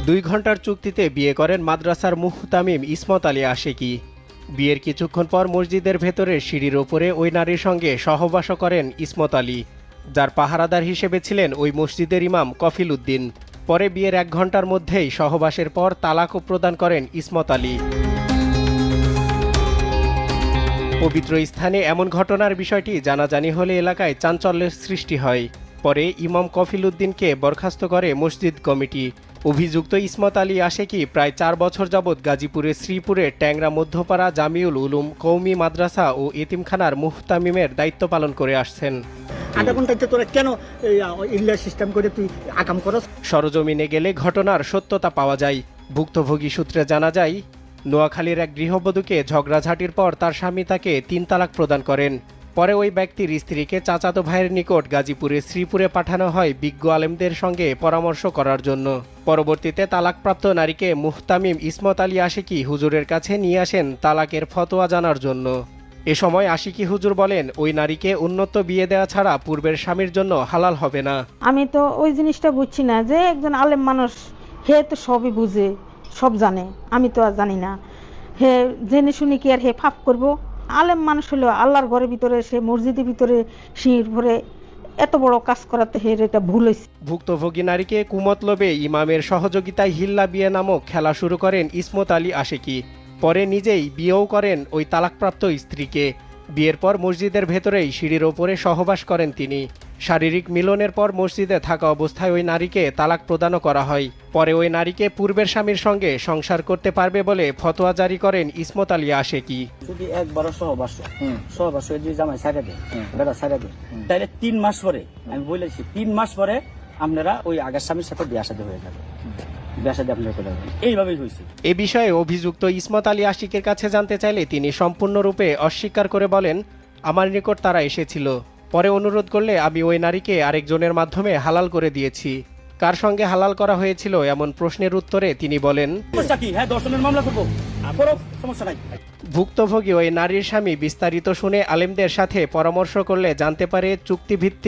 2 ঘন্টার চুক্তিতে বিয়ে করেন মাদ্রাসার মুহতামিম ইসমত আলী আশিকি। বিয়ের কিছুক্ষণ পর মসজিদের ভেতরে সিঁড়ির ওপরে ওই নারীর সঙ্গে সহবাসও করেন ইসমত আলী, যার পাহারাদার হিসেবে ছিলেন ওই মসজিদের ইমাম কফিল উদ্দিন। পরে বিয়ের 1 ঘন্টার মধ্যেই সহবাসের পর তালাকও প্রদান করেন ইসমত আলী। পবিত্র স্থানে এমন ঘটনার বিষয়টি জানাজানি হলে এলাকায় চাঞ্চল্যের সৃষ্টি হয়। পরে ইমাম কফিল উদ্দিনকে বরখাস্ত করে মসজিদ কমিটি। অভিযুক্ত ইসমত আলী আশিকি প্রায় 4 বছর যাবৎ গাজীপুরের শ্রীপুরে ট্যাংরা মধ্যপাড়া জামিউল উলুম কওমি মাদ্রাসা ও এতিমখানার মুহতামিমের দায়িত্ব পালন করে আসছেন। আধা ঘন্টাতে তোরা কেন ইল্লার সিস্টেম করে তুই আকাম করস? সরজমিনে গেলে ঘটনার সত্যতা পাওয়া যায়। ভুক্তভোগী সূত্রে জানা যায়, নোয়াখালীর এক গৃহবধূকে ঝগড়াঝাটির পর তার স্বামী তাকে 3 তালাক প্রদান করেন। পরে ওই ব্যক্তির স্ত্রীকে চাচাতো ভাইয়ের নিকট গাজীপুরের শ্রীপুরে পাঠানো হয় বিজ্ঞ আলেমদের সঙ্গে পরামর্শ করার জন্য। পরবর্তীতে তালাকপ্রাপ্ত নারীকে মুহতামিম ইসমত আলী আশিকি হুজুরের কাছে নিয়ে আসেন তালাকের ফতোয়া জানার জন্য। এ সময় আশিকি হুজুর বলেন, ওই নারীকে উন্নত বিয়ে দেওয়া ছাড়া পূর্বের স্বামীর জন্য হালাল হবে না। আমি তো ওই জিনিসটা বুঝছি না যে একজন আলেম মানুষ, হে তো সবই বুঝে, সব জানে, আমি তো আর জানি না। হে জেনে শুনি কি আর হে ফাপ করব? আলেম মানুষ হলো আল্লাহর ঘরের ভিতরে, সে মসজিদের ভিতরে সিঁড়ির ভরে এত বড় কাজ করাতে হে এটা ভুল হয়েছে। ভুক্তভোগী নারীকে কুমতলবে ইমামের সহযোগিতায় হিল্লা বিয়ে নামক খেলা শুরু করেন ইসমত আলী আশিকি। পরে নিজেই বিয়েও করেন ওই তালাকপ্রাপ্ত স্ত্রীকে। বিয়ের পর মসজিদের ভেতরেই সিঁড়ির ওপরে সহবাস করেন তিনি। শারীরিক মিলনের পর মসজিদে থাকা অবস্থায় ওই নারীকে তালাক প্রদানও করা হয়। পরে ওই নারীকে পূর্বের স্বামীর সঙ্গে সংসার করতে পারবে বলে ফতোয়া জারি করেন ইসমত আলী আশিকি। যদি একবারও সহবাস যদি জামাই ছাড়া দেয়, বেড়া ছাড়া দেয়, তাহলে 3 মাস পরে, আমি বলেছি 3 মাস পরে আপনারা ওই আগের স্বামীর সাথে বিয়ে শাদী হয়ে যাবে। এইভাবেই হয়েছে। এ বিষয়ে অভিযুক্ত ইসমত আলী আশিকের কাছে জানতে চাইলে তিনি সম্পূর্ণরূপে অস্বীকার করে বলেন, আমার নিকট তারা এসেছিল, পরে অনুরোধ করলে আমি ওই নারীকে আরেকজনের মাধ্যমে হালাল করে দিয়েছি। কার সঙ্গে হালাল করা হয়েছিল এমন প্রশ্নের উত্তরে তিনি বলেন, ভুক্তভোগী ওই নারীর স্বামী বিস্তারিত শুনে আলেমদের সাথে পরামর্শ করলে জানতে পারে চুক্তিভিত্তিক